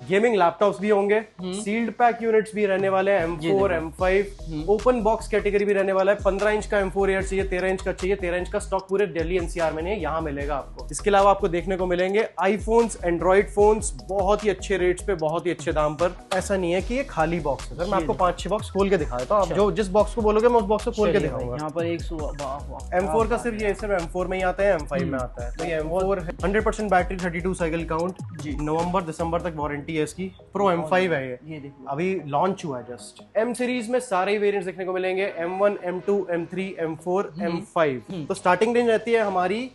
Gaming laptops भी होंगे, sealed pack units भी रहने वाले हैं, M4 M5, open box category भी रहने वाला है। 15 इंच का M4 एयर चाहिए, 13 इंच का चाहिए, 13 इंच का स्टॉक पूरे दिल्ली NCR में नहीं है, यहाँ मिलेगा आपको। इसके अलावा आपको देखने को मिलेंगे आईफोन्स, एंड्रॉइड फोन्स बहुत ही अच्छे रेट्स पे, बहुत ही अच्छे दाम पर। ऐसा नहीं है कि ये खाली बॉक्स है सर, मैं आपको 5-6 बॉक्स खोल के दिखा देता हूँ। आप जो जिस बॉक्स को बोलोगे मैं उस बॉक्स को खोल के दिखाऊंगा। यहाँ पर एक M4 का सिर्फ ये सिर्फ M4 में ही आता है, M5 में आता है। तो ये M4 है, 100% बैटरी, 32 साइकिल काउंट, नवंबर दिसंबर तक वारंटी है इसकी। प्रो M5 है ये अभी लॉन्च हुआ है जस्ट। M सीरीज में सारे वेरिएंट्स देखने को मिलेंगे, M1 M2 M3 M4 M5। तो स्टार्टिंग रेंज रहती है हमारी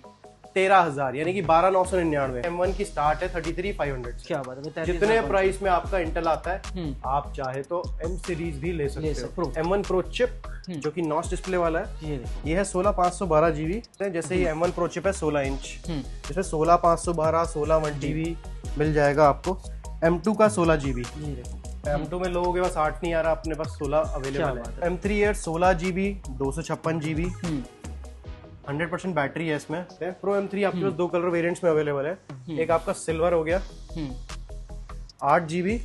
13,000 यानी कि 12,999। M1 की स्टार्ट है 33,500। क्या बात है, जितने प्राइस में आपका इंटेल आता है आप चाहे तो M सीरीज भी ले सकते हो। M1 Pro चिप जो कि नॉच डिस्प्ले वाला है, ये है 16,512 GB। जैसे ये M1 Pro चिप है 16 इंच, इसमें 16,512, 16 1TB मिल जाएगा आपको। M2 का 16 GB, M2 में लोगों के पास 8 नहीं आ रहा, अपने पास 16 अवेलेबल है। M3 Air 16 GB, 256 GB, 100% battery है इसमें। प्रो M3 आपके पास 2 कलर वेरिएंट्स में अवेलेबल है। एक आपका सिल्वर हो गया, 8 GB,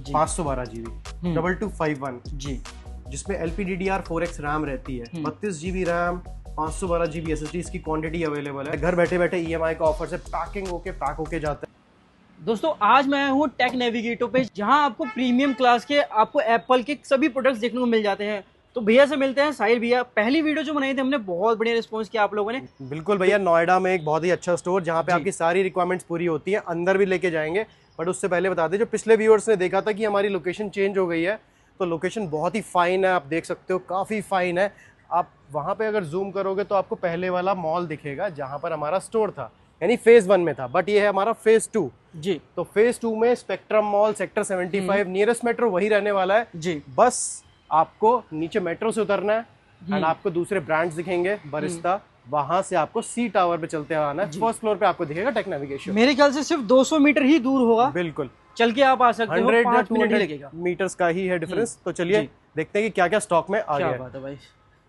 512 GB, 2251 जी, जिसमें LPDDR4X रैम रहती है, 32 GB रैम, 512 GB SSD। इसकी क्वांटिटी अवेलेबल है। घर बैठे बैठे EMI का ऑफर से पैक होके जाता है। दोस्तों आज मैं हूँ टेक नेविगेटर पे, जहाँ आपको प्रीमियम क्लास के आपको एप्पल के सभी प्रोडक्ट्स देखने को मिल जाते हैं। तो भैया से मिलते हैं, साहिल भैया। पहली वीडियो जो बनाई थी हमने, बहुत बढ़िया रिस्पांस किया आप लोगों ने। बिल्कुल भैया, नोएडा में एक बहुत ही अच्छा स्टोर जहाँ पे आपकी सारी रिक्वायरमेंट्स पूरी होती है, अंदर भी लेके जाएंगे। बट उससे पहले बता दें, जो पिछले व्यूअर्स ने देखा था कि हमारी लोकेशन चेंज हो गई है, तो लोकेशन बहुत ही फाइन है, आप देख सकते हो, काफ़ी फाइन है। आप वहाँ पे अगर जूम करोगे तो आपको पहले वाला मॉल दिखेगा जहाँ पर हमारा स्टोर था, यानी फेज 1 में था, बट ये है हमारा फेज 2 जी। तो फेज 2 में spectrum mall sector 75, nearest metro वही रहने वाला है जी। बस आपको नीचे मेट्रो से उतरना है एंड आपको दूसरे ब्रांड्स दिखेंगे, बरिस्ता, वहां से आपको सी टावर पे चलते आना है। फर्स्ट फ्लोर पे आपको दिखेगा टेक नेविगेशन। मेरे ख्याल से सिर्फ 200 मीटर ही दूर होगा, बिल्कुल चल के आप आ सकते हो, 5 मिनट ही लगेगा। मीटर्स का ही है डिफरेंस। तो चलिए देखते हैं कि क्या क्या स्टॉक में आ गया। क्या बात है भाई,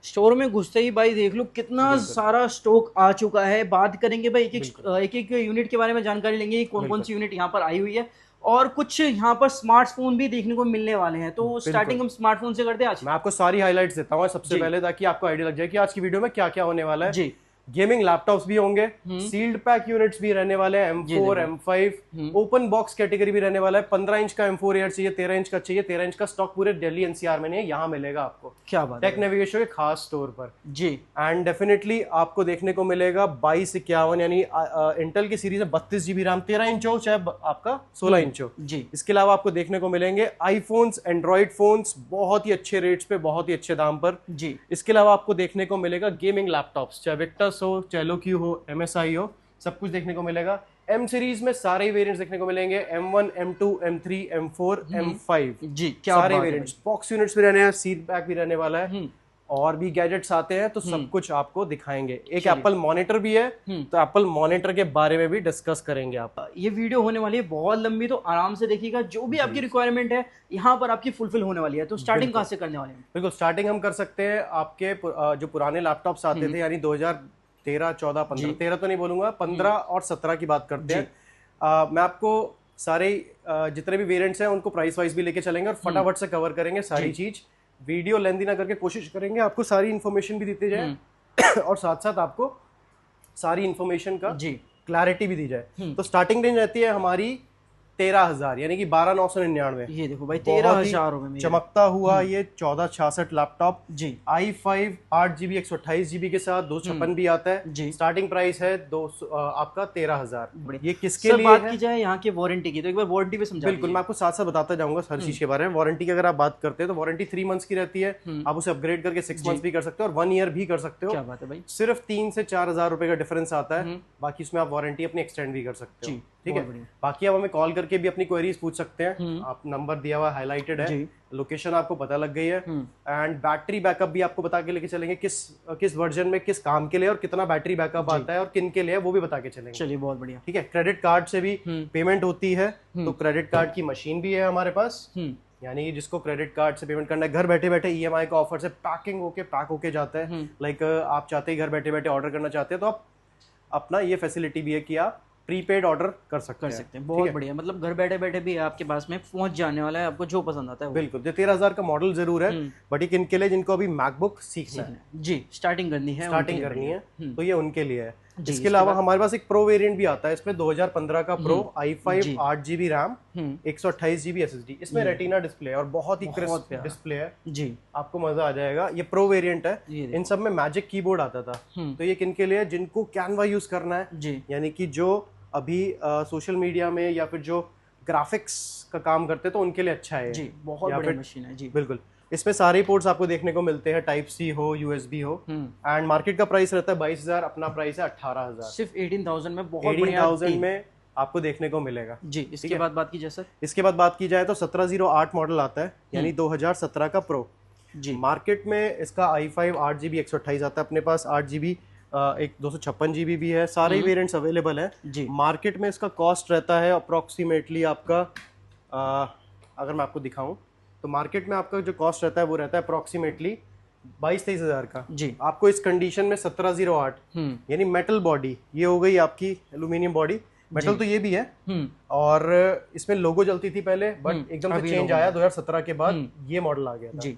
स्टोर में घुसते ही भाई देख लो कितना सारा स्टॉक आ चुका है। बात करेंगे भाई एक यूनिट के बारे में जानकारी लेंगे, कौन कौन सी यूनिट यहाँ पर आई हुई है, और कुछ यहाँ पर स्मार्टफोन भी देखने को मिलने वाले हैं। तो स्टार्टिंग हम स्मार्टफोन से करते हैं आज। मैं आपको सारी हाइलाइट्स देता हूँ सबसे पहले, ताकि आपको आइडिया लग जाए कि आज की वीडियो में क्या क्या होने वाला है जी। गेमिंग लैपटॉप्स भी होंगे, सील्ड पैक यूनिट्स भी रहने वाले हैं, M4 M5, open box category भी रहने वाला है। 15 इंच का M4 एयर चाहिए, 13 इंच का चाहिए, 13 इंच का स्टॉक पूरे दिल्ली NCR में नहीं है, यहाँ मिलेगा आपको। क्या बात है, टेक नेविगेशन के खास स्टोर पर जी। एंड डेफिनेटली आपको देखने को मिलेगा 2251, यानी इंटेल की सीरीज है, 32 GB रैम, 13 इंच हो चाहे आपका 16 इंच हो जी। इसके अलावा आपको देखने को मिलेंगे आईफोन्स, एंड्रॉइड फोन्स बहुत ही अच्छे रेट्स पे, बहुत ही अच्छे दाम पर जी। इसके अलावा आपको देखने को मिलेगा गेमिंग लैपटॉप्स, चाहे विक्टर्स हो, चाहे लोक्यू हो, MSI हो, सब कुछ देखने को मिलेगा। M सीरीज में सारे ही वेरिएंट्स देखने को मिलेंगे, M1 M2 M3 M4 M5 जी। सारे वेरिएंट्स, बॉक्स यूनिट्स भी रहने हैं, सीट पैक भी रहने वाला है, और भी गैजेट्स आते हैं, तो सब कुछ आपको दिखाएंगे। एक एप्पल मॉनिटर भी है, तो एप्पल मॉनिटर के बारे में भी डिस्कस करेंगे आप। ये वीडियो होने वाली है बहुत लंबी, तो आराम से देखिएगा। जो भी आपकी रिक्वायरमेंट है यहाँ पर आपकी फुलफिल होने वाली है। तो स्टार्टिंग कहाँ से करने वाले हैं? बिल्कुल, स्टार्टिंग हम कर सकते हैं आपके जो पुराने लैपटॉप्स आते थे, यानी 2013 14 15, 13 तो नहीं बोलूंगा, 15 और 17 की बात करते हैं। मैं आपको सारे जितने भी वेरिएंट्स हैं उनको प्राइस वाइज भी लेके चलेंगे और फटाफट से कवर करेंगे सारी चीज। वीडियो लेंथी ना करके कोशिश करेंगे आपको सारी इन्फॉर्मेशन भी देते जाए और साथ साथ आपको सारी इन्फॉर्मेशन का क्लैरिटी भी दी जाए। तो स्टार्टिंग रेंज रहती है हमारी 13,000 यानी कि 12,999। ये देखो भाई 13,000 में चमकता हुआ ये 1466 लैपटॉप जी। i5 8 GB 128 GB के साथ 256 भी आता है जी। स्टार्टिंग प्राइस है आपका 13,000। ये किसके लिए बात की जाए यहाँ की वारंटी की, तो एक बार वारंटी पे समझा। बिल्कुल, मैं आपको साथ साथ बताता जाऊंगा हर चीज के बारे में। वारंटी की अगर आप बात करते हैं तो वारंटी 3 मंथ्स की रहती है, आप उसे अपग्रेड करके 6 मंथ्स भी कर सकते हो और 1 ईयर भी कर सकते हो। क्या बात है भाई, सिर्फ 3 से 4,000 रुपए का डिफरेंस आता है, बाकी उसमें आप वारंटी अपनी एक्सटेंड भी कर सकते हो। ठीक है, बाकी आप हमें कॉल करके भी अपनी क्वेरीज पूछ सकते हैं। आप नंबर दिया हुआ हाईलाइटेड है, लोकेशन आपको पता लग गई है, एंड बैटरी बैकअप भी आपको बता के लेके चलेंगे किस वर्जन में किस काम के लिए और कितना बैटरी बैकअप आता है और किन के लिए वो भी बता के चलेंगे। चलिए बहुत बढ़िया। ठीक है, क्रेडिट कार्ड से भी पेमेंट होती है, तो क्रेडिट कार्ड की मशीन भी है हमारे पास, यानी जिसको क्रेडिट कार्ड से पेमेंट करना है, घर बैठे बैठे EMI का ऑफर से पैक होके जाता है। लाइक आप चाहते ही घर बैठे बैठे ऑर्डर करना चाहते हैं तो आप अपना ये फैसिलिटी भी है कि आप प्रीपेड ऑर्डर कर सकते हैं। बहुत बढ़िया, मतलब घर बैठे बैठे भी आपके पास में पहुंच जाने वाला है, आपको जो पसंद आता है। बिल्कुल, जो 13,000 का मॉडल जरूर है, बट ये किनके लिए, जिनको अभी मैकबुक सीखना है जी, स्टार्टिंग करनी है, तो ये उनके लिए है। इसके अलावा हमारे पास एक प्रो वेरिएंट भी आता है, इसमें 2015 का pro i5 8GB RAM 128GB SSD, इसमें रेटिना डिस्प्ले और बहुत ही क्रिस्प डिस्प्ले है जी, आपको मजा आ जाएगा। ये प्रो वेरिएंट है, इन सब में मैजिक कीबोर्ड आता था। तो ये किनके लिए, जिनको कैनवा यूज करना है, यानी कि जो अभी सोशल मीडिया में या फिर जो ग्राफिक्स का काम करते हैं, तो उनके लिए अच्छा है जी, बहुत बढ़िया मशीन है जी। बिल्कुल, इसमें सारे पोर्ट्स आपको देखने को मिलते हैं, टाइप सी हो, यूएसबी हो, एंड मार्केट का प्राइस रहता है 22,000, अपना प्राइस है 18,000, सिर्फ 18,000 में, बहुत 18,000 में आपको देखने को मिलेगा जी। इसके बाद बात की जाए सर, इसके बाद बात की जाए तो 1708 मॉडल आता है, यानी 2017 का प्रो जी। मार्केट में इसका i5 8GB 128 आता है, अपने पास 8GB एक 256GB भी है, सारे ही वेरिएंट्स अवेलेबल है जी। मार्केट में इसका कॉस्ट रहता है अप्रोक्सीमेटली आपका, अगर मैं आपको दिखाऊं तो मार्केट में आपका जो कॉस्ट रहता है वो रहता है अप्रोक्सीमेटली 22-23 हज़ार का जी। आपको इस कंडीशन में 1708 यानी मेटल बॉडी, ये हो गई आपकी एल्यूमिनियम बॉडी, मेटल तो ये भी है, और इसमें लोगो जलती थी पहले, बट एकदम से चेंज आया 2017 के बाद, ये मॉडल आ गया था जी।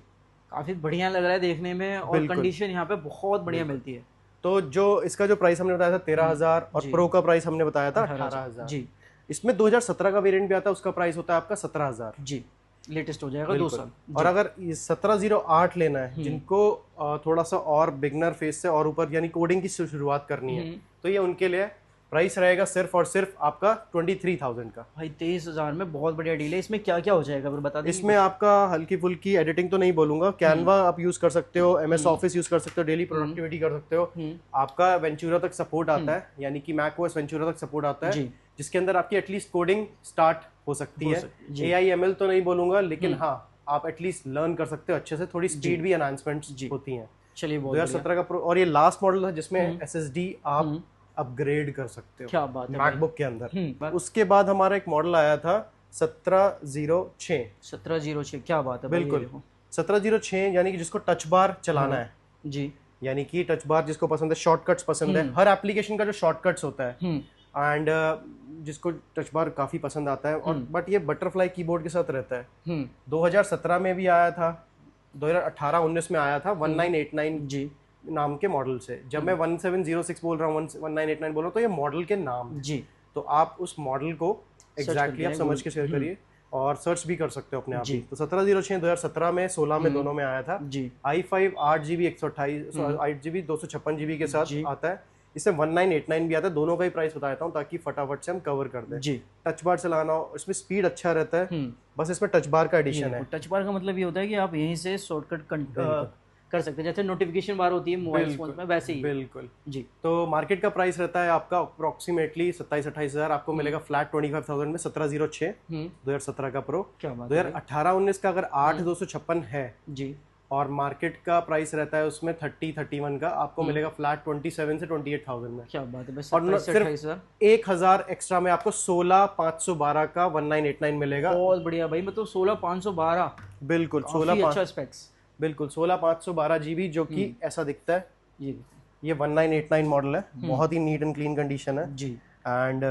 काफी बढ़िया लग रहा है देखने में, और कंडीशन यहाँ पे बहुत बढ़िया मिलती है। तो जो इसका जो प्राइस हमने बताया था 13,000 और प्रो का प्राइस हमने बताया था 18,000 जी। इसमें 2017 का वेरिएंट भी आता है, उसका प्राइस होता है आपका 17,000 जी, लेटेस्ट हो जाएगा 2 साल। और अगर 1708 लेना है, जिनको थोड़ा सा और बिगनर फेस से और ऊपर यानी कोडिंग की शुरुआत करनी है, तो ये उनके लिए प्राइस रहेगा सिर्फ और सिर्फ आपका 23,000 का। भाई 23,000 में बहुत बढ़िया डील है। इसमें क्या क्या हो जाएगा बता दें? इसमें आपका हल्की फुल्की एडिटिंग तो नहीं बोलूंगा, कैनवा आप यूज कर सकते हो, MS ऑफिस यूज कर सकते हो, डेली प्रोडक्टिविटी कर सकते हो, आपका वेंचुरा तक सपोर्ट आता है, यानी कि मैकओएस वेंचुरा तक सपोर्ट आता है, जिसके अंदर आपकी एटलीस्ट कोडिंग स्टार्ट हो सकती है। AI/ML तो नहीं बोलूंगा, लेकिन हाँ आप एटलीस्ट लर्न कर सकते हो अच्छे से, थोड़ी स्पीड भी एनहांसमेंट्स होती है। चलिए 2017 का प्रो, और ये लास्ट मॉडल है जिसमें SSD आप अपग्रेड कर सकते हो, क्या बात है, मैकबुक के अंदर। उसके बाद हमारा एक मॉडल आया था 1706। क्या बात है, बिल्कुल 1706, यानी कि जिसको टच बार चलाना है जी, यानी कि टच बार जिसको पसंद है, शॉर्टकट्स पसंद है, हर एप्लीकेशन का जो शॉर्टकट्स होता है, एंड जिसको टच बार काफी पसंद आता है, और बट ये बटरफ्लाई कीबोर्ड के साथ रहता है। 2017 में भी आया था, 2018-19 में आया था 1989 जी नाम के मॉडल से। जब मैं 1706 बोल रहा हूँ, 1989 बोल रहा हूँ, तो ये मॉडल के नाम जी। तो आप उस मॉडल को एग्जैक्टली आप समझ के शेयर करिए, और सर्च भी कर सकते हो अपने आप ही। तो 1706 2017 में, 16 में दोनों में आया था जी। i5 8GB 128 8GB 256GB के साथ आता है। इससे 1989 भी आता है, दोनों का ही प्राइस बता देता हूँ ताकि फटाफट से हम कवर कर दें जी। टच बार चलाना हो, इसमें स्पीड अच्छा रहता है, बस इसमें टच बार का एडिशन है। टच बार का मतलब ये होता है कि आप यहीं से शॉर्टकट कर सकते हैं, जैसे नोटिफिकेशन बार होती है मोबाइल फोन में, वैसे ही। बिल्कुल जी। तो मार्केट का प्राइस रहता है आपका अप्रोक्सीमेटली 27-28 हज़ार, आपको मिलेगा फ्लैट 25,000 में 1706 2017 का प्रो। क्या बात है। 2018-19 का अगर 8,256 है जी, और मार्केट का प्राइस रहता है उसमें 30-31 का, आपको मिलेगा फ्लैट 27 से 28,000 में। क्या बात है। और सिर्फ 1,000 एक्स्ट्रा में आपको 16,512 का 1989 मिलेगा। बहुत बढ़िया भाई, मतलब 16,512 बिल्कुल, 16,512 GB, जो कि ऐसा दिखता है। ये 1989 मॉडल है, बहुत ही नीट एंड क्लीन कंडीशन है जी, एंड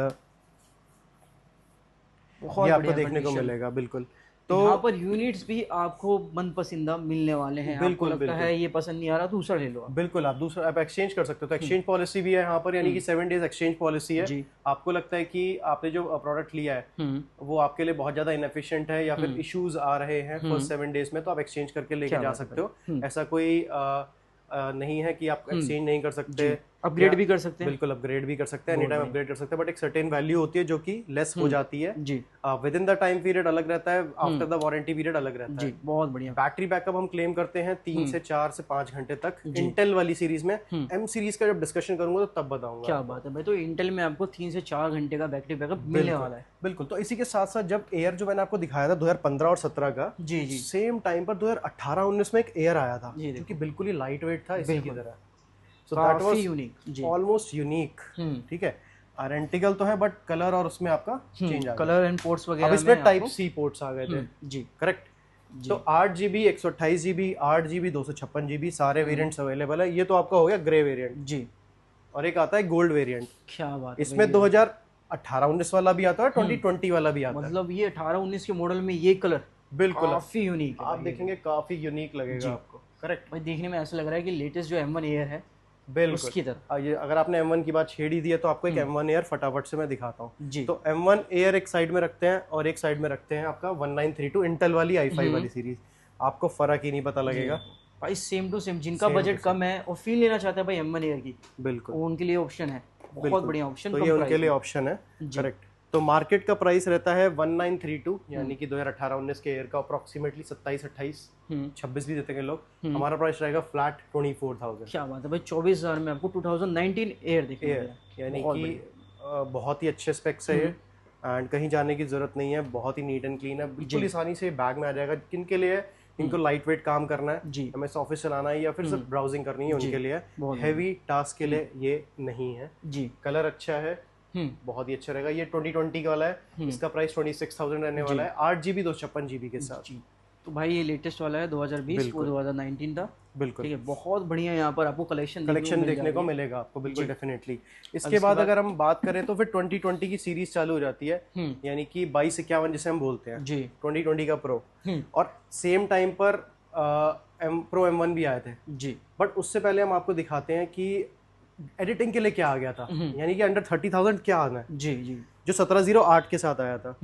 ये आपको देखने को मिलेगा। बिल्कुल, तो यहाँ पर यूनिट्स भी आपको मनपसंदा मिलने वाले हैं। आपको लगता है ये पसंद नहीं आ रहा, दूसरा ले लो, बिल्कुल आप दूसरा आप एक्सचेंज कर सकते हो। तो एक्सचेंज पॉलिसी भी है यहाँ पर, यानी कि 7 डेज एक्सचेंज पॉलिसी है जी। आपको लगता है कि आपने जो प्रोडक्ट लिया है वो आपके लिए बहुत ज्यादा इनएफिशिएंट है, या फिर इश्यूज आ रहे हैं फर्स्ट 7 डेज में, तो आप एक्सचेंज करके लेके जा सकते हो। ऐसा कोई नहीं है कि आप एक्सचेंज नहीं कर सकते, अपग्रेड भी कर सकते हैं। बिल्कुल अपग्रेड भी कर सकते हैं, एनी टाइम अपग्रेड कर सकते हैं, बट एक सर्टेन वैल्यू होती है जो कि लेस हो जाती है जी। Within the time period अलग रहता है, आफ्टर द वारंटी पीरियड अलग रहता है। बहुत बढ़िया। बैटरी बैकअप हम क्लेम करते हैं 3 से 4 से 5 घंटे तक। इंटेल वाली सीरीज में, M सीरीज का जब डिस्कशन करूंगा तो तब बताऊंगा। क्या बात है भाई, तो इंटेल में आपको 3 से 4 घंटे का बैटरी बैकअप मिलने वाला है। बिल्कुल। तो इसी के साथ साथ जब एयर जो मैंने आपको दिखाया था 2015 और 17 का जी, सेम टाइम पर 2018-19 में एक एयर आया था जो कि बिल्कुल ही लाइट वेट था इसी की तरह। So that was almost unique, ठीक है। आइडेंटिकल तो है, बट कलर और उसमें आपका चेंज आ गया, कलर एंड पोर्ट्स वगैरह। अब इसमें टाइप सी पोर्ट्स आ गए थे जी, करेक्ट। तो 8GB 128GB 8GB 256GB सारे वेरिएंट्स अवेलेबल है। ये तो आपका हो गया ग्रे वेरिएंट जी, और एक आता है गोल्ड वेरिएंट। क्या बात है। इसमें 2000 18-19 वाला भी आता है, 2020 वाला भी आता है। मतलब ये 18-19 के मॉडल में ये कलर बिल्कुल काफी यूनिक है, आप देखेंगे काफी यूनिक लगेगा आपको। करेक्ट भाई, देखने में ऐसा लग रहा है कि लेटेस्ट जो M1 Air है बिल्कुल उसकी तरह। ये अगर आपने M1 की बात छेड़ ही दी है तो आपको एक M1 Air फटाफट से मैं दिखाता हूँ जी। तो M1 Air एक साइड में रखते हैं और एक साइड में रखते हैं आपका 1932 इंटेल वाली i5 वाली सीरीज। आपको फर्क ही नहीं पता लगेगा भाई, सेम टू सेम। जिनका बजट कम है और फील लेना चाहता है भाई M1 Air की, बिल्कुल उनके लिए ऑप्शन है, बहुत बढ़िया ऑप्शन। तो ये उनके लिए ऑप्शन है। करेक्ट। तो मार्केट का प्राइस रहता है 1932 यानी कि 2018-19 के एयर का अप्रोक्सीमेटली 27-28 26 भी देते हैं लोग। हमारा प्राइस रहेगा फ्लैट 24,000। क्या बात है भाई, 24,000 में आपको 2019 एयर देखने एयर यानी कि बहुत ही अच्छे स्पेक्स है ये एंड कहीं जाने की जरूरत नहीं है, बहुत ही नीट एंड क्लीन है, बिल्कुल आसानी से बैग में आ जाएगा। किन के लिए? इनको लाइट वेट काम करना है, हमें ऑफिस चलाना है या फिर सिर्फ ब्राउजिंग करनी है, उनके लिए। हैवी टास्क के लिए ये नहीं है जी। कलर अच्छा है, बहुत ही अच्छा रहेगा। ये 2020 का वाला है, इसका प्राइस 26,000 रहने वाला है, 8GB 256GB के साथ। तो भाई ये लेटेस्ट वाला है 2020, वो 2019 था। बिल्कुल ठीक है, बहुत बढ़िया यहाँ पर आपको कलेक्शन देखने को मिलेगा आपको, बिल्कुल डेफिनेटली। इसके बाद अगर हम बात करें तो फिर 2020 की सीरीज चालू हो जाती है, यानी कि 2251 जिसे हम बोलते हैं जी। 2020 का प्रो और सेम टाइम पर प्रो M1 भी आए थे जी। बट उससे पहले हम आपको दिखाते हैं कि एडिटिंग के लिए क्या आ गया था, यानी कि अंडर 30,000 क्या आना है जी जी, जो 1708 के साथ आया था।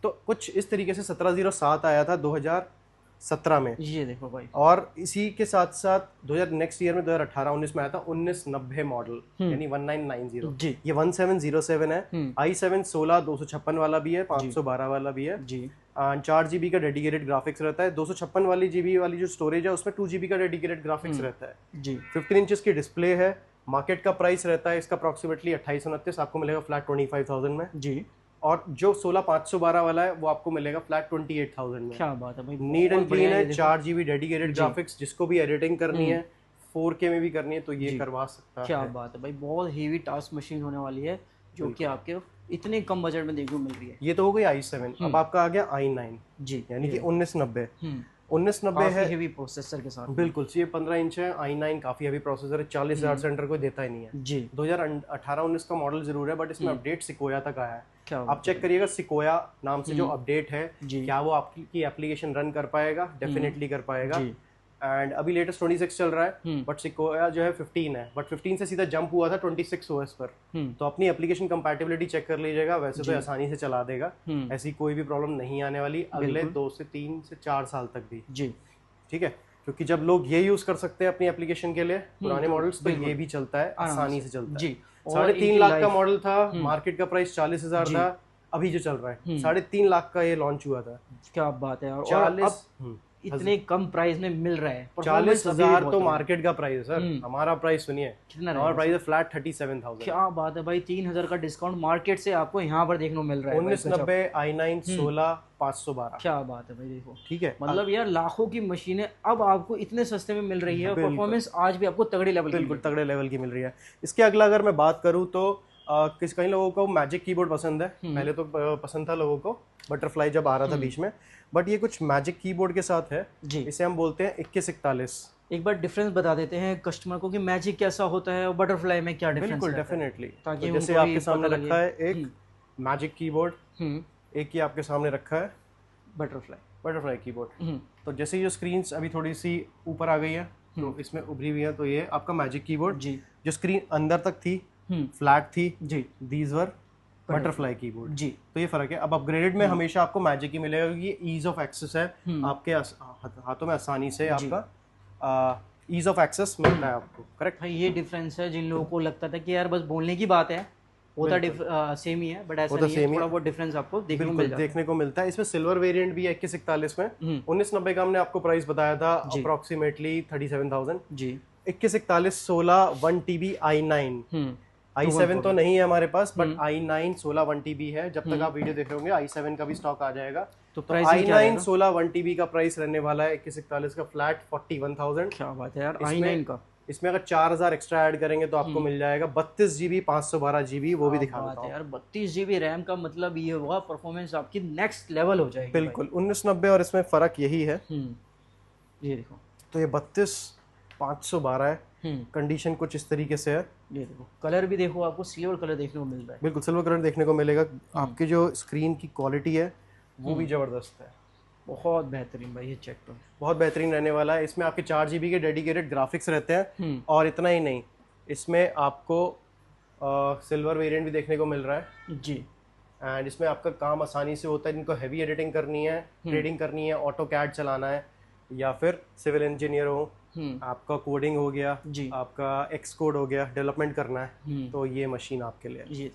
तो कुछ इस तरीके से 1707 आया था 2017 में, ये देखो भाई। और इसी के साथ साथ 2000 नेक्स्ट ईयर में 2018-19 में आया था 1990 मॉडल, यानी 1990 जी। ये 1707 है। i7 16 256 वाला भी है, 512 वाला भी है जी। 4GB का डेडिकेटेड ग्राफिक्स रहता है। 256 वाली GB वाली जो स्टोरेज है उसमें 2GB का डेडिकेटेड ग्राफिक्स रहता है जी। 15 इंचेस की डिस्प्ले है। मार्केट का प्राइस रहता है इसका अप्रोक्सीमेटली 2829, आपको मिलेगा फ्लैट 25,000 में जी। और जो 16 512 वाला है वो आपको मिलेगा फ्लैट 28,000 में। क्या बात है भाई, नीट एंड क्लीन है। 4GB डेडिकेटेड ग्राफिक्स, जिसको भी एडिटिंग करनी है 4K में भी करनी है तो ये करवा सकता है। क्या बात है भाई, बहुत हेवी टास्क मशीन होने वाली है जो कि आपके इतने कम बजट में देखने को मिल रही है। ये तो हो गई i7, अब आपका आ गया i9 जी, यानी कि 1990 है, हेवी प्रोसेसर के साथ। बिल्कुल, ये 15 इंच है। i9 काफी हेवी प्रोसेसर है, 40,000 से अंडर कोई देता ही नहीं है जी। 2018-19 का मॉडल जरूर है बट इसमें अपडेट सिकोया तक आया है। आप चेक करिएगा सिकोया नाम से जो अपडेट है, क्या वो आपकी एप्लीकेशन रन कर पाएगा? डेफिनेटली कर पाएगा। एंड अभी लेटेस्ट 26 चल रहा है बट सिकोया जो है 15 है, बट 15 से सीधा जंप हुआ था 26 OS पर। तो अपनी एप्लीकेशन कंपैटिबिलिटी चेक कर लीजिएगा, वैसे तो आसानी से चला देगा, ऐसी कोई भी प्रॉब्लम नहीं आने वाली अगले 2 से 3 से 4 साल तक भी जी। ठीक है, क्योंकि जब लोग ये यूज कर सकते हैं अपनी एप्लीकेशन के लिए पुराने मॉडल्स, तो ये भी चलता है, आसानी से चलता है। 3.5 लाख का मॉडल था, मार्केट का प्राइस 40,000 था। अभी जो चल रहा है 3.5 लाख का ये लॉन्च हुआ था। क्या बात है, 40 इतने कम प्राइस में मिल रहा है। 40,000 तो मार्केट का प्राइस है सर, हमारा प्राइस सुनिए कितना, हमारा प्राइस है फ्लैट 37,000। क्या बात है भाई, 3,000 का डिस्काउंट मार्केट से आपको यहाँ पर देखने को मिल रहा है। 1990 i9 16 512। क्या बात है भाई, देखो ठीक है, मतलब यार लाखों की मशीनें अब आपको इतने सस्ते में मिल रही है और परफॉर्मेंस आज भी आपको तगड़े लेवल, बिल्कुल तगड़े लेवल की मिल रही है। इसके अगला अगर मैं बात करूँ तो कई लोगों को मैजिक कीबोर्ड पसंद है। पहले तो पसंद था लोगों को बटरफ्लाई जब आ रहा था बीच में, बट ये कुछ मैजिक कीबोर्ड के साथ है जी। इसे हम बोलते हैं 2141। एक बार डिफरेंस बता देते हैं कस्टमर को कि मैजिक कैसा होता है और बटरफ्लाई में क्या डिफरेंस है। बिल्कुल डेफिनेटली, ताकि जैसे आपके सामने रखा है एक मैजिक कीबोर्ड, एक ही आपके सामने रखा है बटरफ्लाई कीबोर्ड। तो जैसे ये स्क्रीन अभी थोड़ी सी ऊपर आ गई है तो इसमें उभरी हुई है, तो ये आपका मैजिक कीबोर्ड जी। जो स्क्रीन अंदर तक थी फ्लैट थी जी, दीज वर बटरफ्लाई कीबोर्ड जी। तो ये फर्क है। अब अपग्रेडेड में हमेशा आपको मैजिक ही मिलेगा क्योंकि ये ईज ऑफ एक्सेस है, आपके हाथों में आसानी से आपका ईज ऑफ एक्सेस मिलता है आपको। करेक्ट भाई, ये डिफरेंस है। जिन लोगों को लगता था कि यार बस बोलने की बात है, होता सेम ही है, बट ऐसा नहीं है, थोड़ा बहुत डिफरेंस आपको देखने को मिलता है। इसमें सिल्वर वेरिएंट भी है 2141 में। 1990 का हमने आपको प्राइस बताया था अप्रोक्सीमेटली 37,000 जी। 2141 16 1TB i9, i7 तो नहीं है हमारे पास, बट i9 16 1TB है। जब तक आप वीडियो देख रहे होंगे i7 का भी स्टॉक आ जाएगा। तो i9 16 1TB का प्राइस रहने वाला है 2141 का फ्लैट 41,000। क्या बात है यार, i9 का। इसमें अगर 4,000 एक्स्ट्रा ऐड करेंगे तो आपको मिल जाएगा 32GB 512GB, वो भी दिखा देता हूं यार। 32GB रैम का मतलब ये होगा परफॉर्मेंस आपकी नेक्स्ट लेवल हो जाएगी। बिल्कुल, 1990 और इसमें फर्क यही है। ये देखो, तो ये 32 512 है, कंडीशन कुछ इस तरीके से है। ये देखो कलर भी देखो, आपको सिल्वर कलर देखने को मिल रहा है। बिल्कुल सिल्वर कलर देखने को मिलेगा। आपकी जो स्क्रीन की क्वालिटी है वो भी जबरदस्त है, बहुत बेहतरीन भाई, ये चेक करो, बहुत बेहतरीन रहने वाला है। इसमें आपके 4 GB के डेडिकेटेड ग्राफिक्स रहते हैं और इतना ही नहीं, इसमें आपको सिल्वर वेरिएंट भी देखने को मिल रहा है जी। एंड इसमें आपका काम आसानी से होता है। इनको हैवी एडिटिंग करनी है, ट्रेडिंग करनी है, ऑटो कैड चलाना है, या फिर सिविल इंजीनियर हो, आपका कोडिंग हो गया जी, आपका एक्स कोड हो गया, डेवलपमेंट करना है, तो ये मशीन आपके लिए ये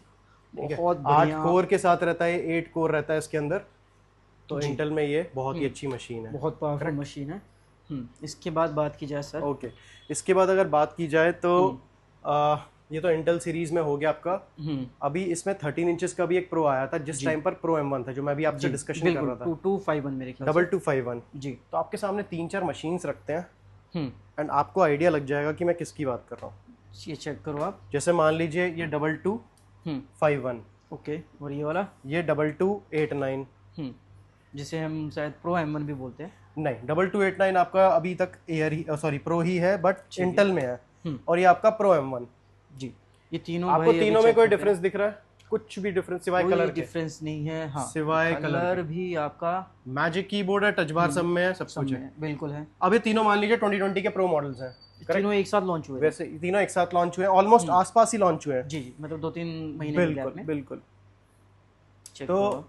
ठीक है। बहुत 8 कोर के साथ रहता है, 8 कोर रहता है इसके अंदर, तो इंटेल में ये बहुत ही अच्छी मशीन है, बहुत पावरफुल मशीन है। इसके बाद बात की जाए सर, ओके इसके बाद अगर बात की जाए तो ये तो इंटेल सीरीज में हो गया आपका। अभी इसमें 13 इंचेस का भी एक प्रो आया था जिस टाइम पर प्रो M1 था, जो मैं अभी आपसे डिस्कशन कर रहा था, 2251 मेरे ख्याल से, 2251 जी। तो आपके सामने 3-4 मशीन्स रखते हैं एंड आपको आइडिया लग जाएगा कि मैं किसकी बात कर रहा हूँ। ये चेक करो आप, जैसे मान लीजिए ये 2251, ओके, और ये वाला ये 2289, जिसे हम शायद प्रो M1 भी बोलते हैं। नहीं 2289 आपका अभी तक एयर ही सॉरी प्रो ही है बट इंटेल में है, और ये आपका प्रो M1 जी। ये तीनों आपको तीनों में कोई डिफरेंस दिख रहा है? कुछ भी डिफरेंस सिवाय कलर के? डिफरेंस नहीं है, हाँ, सिवाय कलर भी आपका मैजिक कीबोर्ड है, टच बार सब में है, सब कुछ है, बिल्कुल है। अब ये तीनों मान लीजिए 2020 के प्रो मॉडल्स हैं, तीनों एक साथ लॉन्च हुए, वैसे तीनों एक साथ लॉन्च हुए हैं, ऑलमोस्ट आसपास ही लॉन्च हुए हैं जी, मतलब 2-3 महीने के गैप में। बिल्कुल। तो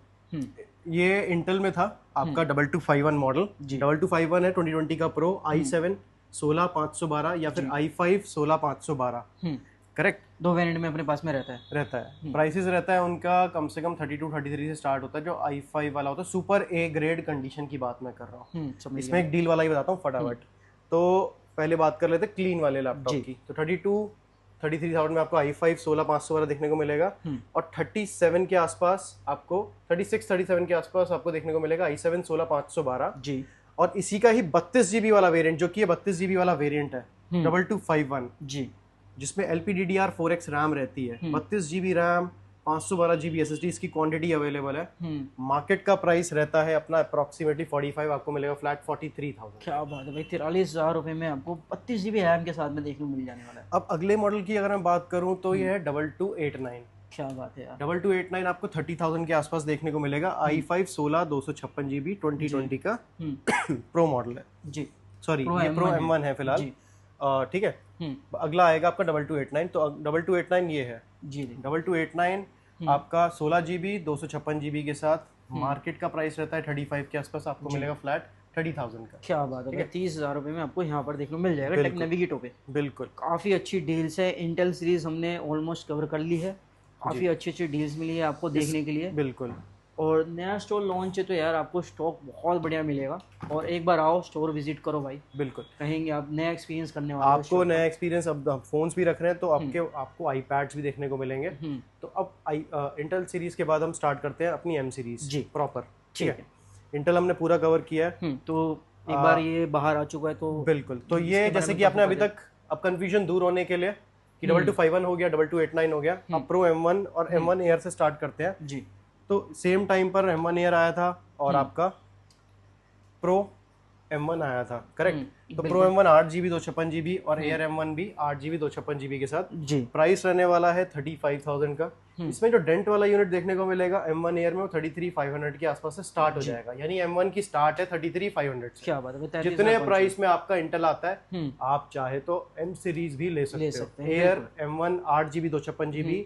ये इंटेल में था आपका 2251 मॉडल, 2251 है 2020 का प्रो, i7 16512 या फिर i5 16512, करेक्ट। 2 वेरिएंट में अपने पास में रहता है। प्राइसेस रहता है उनका कम से कम 32-33 से स्टार्ट होता है। जो i5 वाला होता है सुपर ए ग्रेड कंडीशन की बात मैं कर रहा हूँ। इसमें एक डील वाला ही बताता हूँ फटाफट। तो पहले बात कर लेते हैं क्लीन वाले लैपटॉप की। तो 33,000 में आपको i5 16512 देखने को मिलेगा, और 37 के आसपास आपको 36-37 के आसपास आपको देखने को मिलेगा i7 16512 जी। और इसी का ही 32 GB वाला वेरिएंट, जो कि 32 GB वाला वेरिएंट है 2251 जी, जिसमें LPDDR4X रैम रहती है, 32 GB रैम, 512 GB SSD, इसकी क्वांटिटी अवेलेबल है। मार्केट का प्राइस रहता है अपना अप्रोक्सीमेटली 45, आपको मिलेगा फ्लैट 43,000। क्या बात है भाई, 43,000 रुपए में आपको 32 GB रैम के साथ में देखने को मिल जाने वाला है। अब अगले मॉडल की अगर मैं बात करूं तो ये है 2289। क्या बात है यार, 2289 आपको 30,000 के आसपास देखने को मिलेगा। i5 16 GB 2020 का प्रो मॉडल है जी, सॉरी ये प्रो M1 है फिलहाल, ठीक है। अगला आएगा आपका 2289, तो 2289 ये है जी। 2289 आपका 16 GB 256 GB के साथ, मार्केट का प्राइस रहता है 35 के आसपास, आपको मिलेगा फ्लैट 30,000 का। क्या बात है, 30,000 रुपए में आपको यहाँ पर देखने को मिल जाएगा टेक नेविगेटो पे। बिल्कुल, काफी अच्छी डील्स है। इंटेल सीरीज हमने ऑलमोस्ट कवर कर ली है, काफी अच्छी डील्स मिली है आपको देखने के लिए। बिल्कुल, और नया स्टोर लॉन्च है तो यार आपको स्टॉक बहुत बढ़िया मिलेगा, और एक बार आओ स्टोर विजिट करो भाई। बिल्कुल, कहेंगे आप नया एक्सपीरियंस करने वाले, आपको नया एक्सपीरियंस। अब फोन्स भी रख रहे हैं तो आपको आईपैड्स भी देखने को मिलेंगे। तो अब इंटेल सीरीज के बाद हम स्टार्ट करते हैं अपनी एम सीरीज जी प्रॉपर, ठीक है। इंटेल हमने पूरा कवर किया है, तो एक बार ये बाहर आ चुका है तो बिल्कुल। तो ये जैसे कि आपने अभी तक, अब कंफ्यूजन दूर होने के लिए कि 2251 हो गया, 2289 हो गया, अब प्रो M1 और M1 एयर से स्टार्ट करते हैं जी। तो सेम टाइम पर M1 एयर आया था और आपका प्रो M1 आया था, करेक्ट। तो प्रो M1 8 GB 256 GB और एयर M1 भी 8 GB 256 GB के साथ जी। प्राइस रहने वाला है 35,000 का। इसमें जो डेंट वाला यूनिट देखने को मिलेगा M1 एयर में वो 33,500 के आसपास से स्टार्ट हो जाएगा, यानी M1 की स्टार्ट है 33,500 से। क्या बात है, जितने प्राइस में आपका इंटेल आता है आप चाहे तो M सीरीज भी ले सकते हो। Air M1 8 GB 256 GB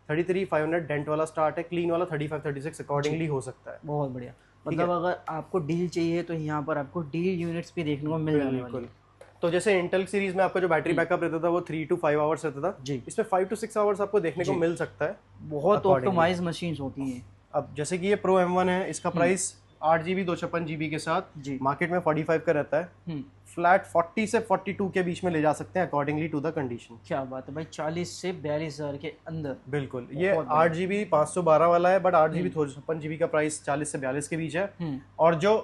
33,500 dent वाला स्टार्ट है, क्लीन वाला 35-36 अकॉर्डिंगली हो सकता है। बहुत बढ़िया, मतलब अगर आपको डील चाहिए तो यहाँ पर आपको डील यूनिट्स भी देखने को मिल जाने वाले। तो जैसे इंटेल सीरीज में आपका जो बैटरी बैकअप रहता था वो 3 to 5 आवर्स रहता था जी, इसमें 5 to 6 आवर्स आपको देखने को मिल सकता है। बहुत ऑप्टिमाइज मशीन्स होती हैं। अब जैसे कि ये प्रो M1 है, इसका प्राइस 8 GB 256 GB के साथ जी मार्केट में 45 का रहता है, फ्लैट 40 से 42 के बीच में ले जा सकते हैं अकॉर्डिंगली टू द कंडीशन। क्या बात है भाई, 40 से 42,000 के अंदर। बिल्कुल, ये 8 GB 512 वाला है, बट 8 GB 256 GB का प्राइस 40 से 42 के बीच है, और जो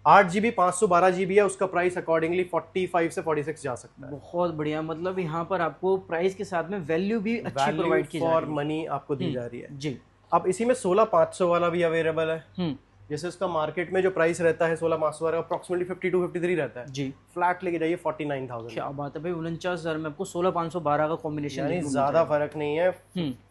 8 GB 512 GB है उसका प्राइस अकॉर्डिंगली 45 से 46 जा सकता है। बहुत बढ़िया, मतलब यहाँ पर आपको प्राइस के साथ में वैल्यू भी अच्छी प्रोवाइड की जा रही है, फॉर मनी आपको दी जा रही है जी। अब इसी में 16500 वाला भी अवेलेबल है, जैसे उसका मार्केट में जो प्राइस रहता है 16,512 अप्रोक्सीमेटली 52 53 रहता है जी, फ्लैट लेके जाइए 49,000। क्या बात है भाई, 49,000 में आपको 16,512 का कॉम्बिनेशन यानी ज्यादा फर्क नहीं है।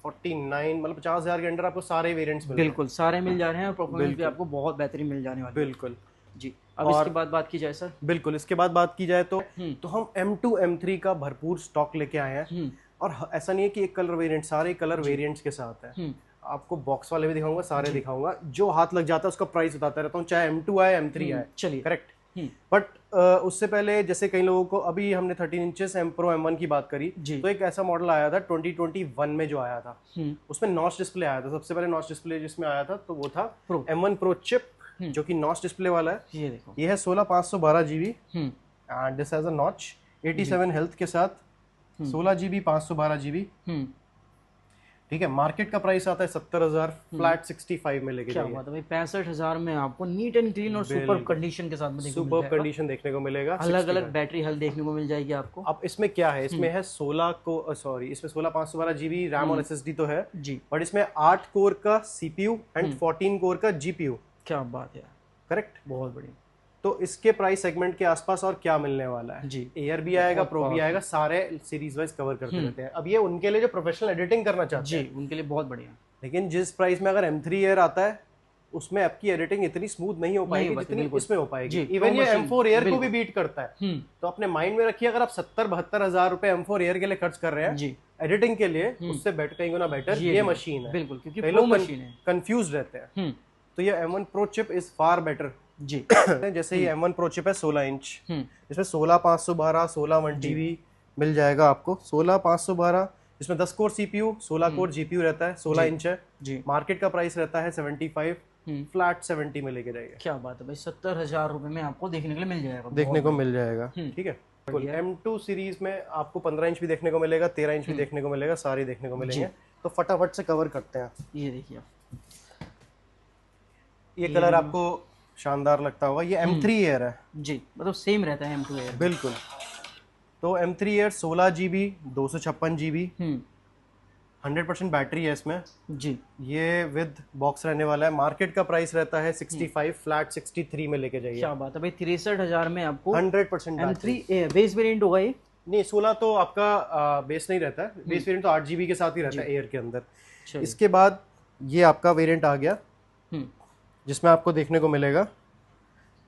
49 मतलब 50,000 के अंडर आपको सारे वेरिएंट्स मिल बिल्कुल सारे मिल जा रहे हैं और परफॉर्मेंस भी आपको बहुत बेहतरीन मिल जाने वाली है। बिल्कुल जी, अब इसके बाद बात की जाए सर। बिल्कुल, इसके बाद बात की जाए तो हम M2 M3 का भरपूर स्टॉक लेके आए हैं। और ऐसा नहीं है कि एक कलर वेरिएंट, सारे कलर वेरिएंट्स के साथ है। आपको बॉक्स वाले भी दिखाऊंगा, सारे दिखाऊंगा, जो हाथ लग जाता है उसका प्राइस बताता रहता हूँ, चाहे M2 आए M3 आए। चलिए, करेक्ट। बट उससे पहले जैसे कई लोगों को, अभी हमने 13 इंचेस M Pro M1 की बात करी, तो एक ऐसा मॉडल आया था 2021 में जो आया था, उसमें नॉच डिस्प्ले आया था। सबसे पहले नॉच डिस्प्ले जिसमें आया था तो वो था M1 Pro चिप, जो कि नॉच डिस्प्ले वाला है। ये देखो, ये है 16,512 GB and this has a notch, 87 health के साथ, 16 GB 512 GB। ठीक है, मार्केट का प्राइस आता है 70,000, फ्लैट 65 में लेके जाइए। क्या बात है भाई, 65,000 में आपको नीट एंड क्लीन और सुपर कंडीशन के साथ में सुपर कंडीशन देखने को मिलेगा। अलग अलग बैटरी हेल्थ देखने को मिल जाएगी आपको। अब इसमें क्या है, इसमें है 16,512 GB रैम और SSD तो है जी, बट इसमें 8 कोर का CPU एंड 14 कोर का GPU। क्या बात है, करेक्ट, बहुत बढ़िया। तो इसके प्राइस सेगमेंट के आसपास और क्या मिलने वाला है जी, एयर भी आएगा, प्रो भी आएगा, सारे सीरीज वाइज कवर करते रहते हैं। अब ये उनके लिए जो प्रोफेशनल एडिटिंग करना चाहते हैं, जी, उनके लिए बहुत बढ़िया। लेकिन जिस प्राइस में अगर M3 एयर आता है उसमें आपकी एडिटिंग इतनी स्मूथ नहीं हो पाएगी जितनी इसमें हो पाएगी। इवन ये M4 एयर को भी बीट करता है। तो अपने माइंड में रखिए, अगर आप 70-72 हजार रुपए M4 एयर के लिए खर्च कर रहे हैं एडिटिंग के लिए, उससे कहीं गुना बेटर ये मशीन है। बिल्कुल, क्योंकि प्रो मशीन है, कंफ्यूज रहते हैं। तो ये M1 Pro chip is far better. जी, जैसे ये M1 Pro चिप है 16 इंच, इसमें 16,512, 16 1TB मिल जाएगा आपको। 16,512 इसमें 10 कोर CPU, 16 कोर GPU रहता है, 16 इंच है जी। मार्केट का प्राइस रहता है 75, फ्लैट 70 में लेके जाएगा। क्या बात है भाई, 70,000 रुपए में आपको देखने के लिए मिल जाएगा, देखने को मिल जाएगा। ठीक है, M2 सीरीज में आपको 15 इंच भी देखने को मिलेगा, 13 इंच भी देखने को मिलेगा, सारे देखने को मिलेंगे। तो फटाफट से कवर करते हैं। ये देखिए, ये कलर आपको शानदार लगता होगा, ये M3 एयर है जी, मतलब सेम रहता है M2 एयर। बिल्कुल। तो M3 air 16 GB 256 GB, 100% battery है इसमें जी। ये विद बॉक्स रहने वाला है। मार्केट का प्राइस रहता है 65, फ्लैट 63 में लेके जाइए। क्या बात है भाई, 63,000 में आपको 100% M3 एयर बेस वेरिएंट होगा ये? नहीं, 16 तो आपका बेस नहीं रहता है, बेस वेरिएंट तो 8 GB के साथ ही रहता है एयर के अंदर। इसके बाद ये आपका वेरिएंट आ गया जिसमें आपको देखने को मिलेगा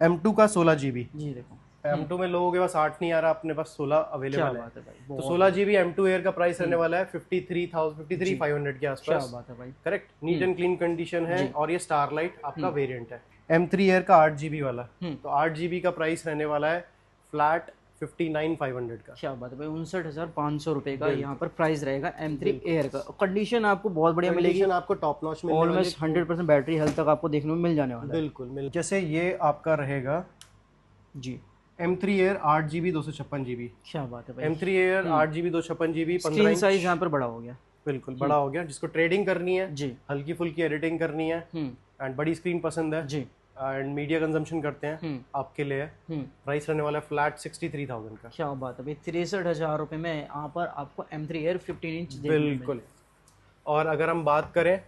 M2 का 16 GB। जी देखो, M2 में लोगों के पास 8 नहीं आ रहा, अपने पास 16 अवेलेबल है। तो 16 GB M2 एयर का प्राइस रहने वाला है 53,500 के आसपास। क्या बात है भाई, correct, neat and clean condition है। और ये स्टारलाइट आपका वेरिएंट है। M3 एयर का 8 GB वाला, तो 8 GB का प्राइस रहने वाला है फ्लैट 59,500 का। क्या बात है भाई, 59,500 रुपए का यहाँ पर प्राइस रहेगा M3 एयर का। कंडीशन आपको बहुत बढ़िया मिलेगी, आपको टॉप नॉच में ऑलमोस्ट 100% बैटरी हेल्थ तक आपको देखने में मिल जाने वाला है। बिल्कुल। जैसे ये आपका रहेगा जी, M3 एयर 8 GB 256 GB। क्या बात है भाई, M3 air 8 GB 256 GB, 15 size यहाँ पर बड़ा हो गया। बिल्कुल बड़ा हो गया। जिसको ट्रेडिंग करनी है जी, हल्की फुल्की एडिटिंग करनी है एंड बड़ी स्क्रीन पसंद है जी, एंड मीडिया कंजम्पशन करते हैं, आपके लिए प्राइस रहने वाला है फ्लैट 63,000 का। क्या बात है भाई, 63,000 रुपए में यहाँ पर आपको M3 एयर 15 इंच बिल्कुल। और अगर हम बात करें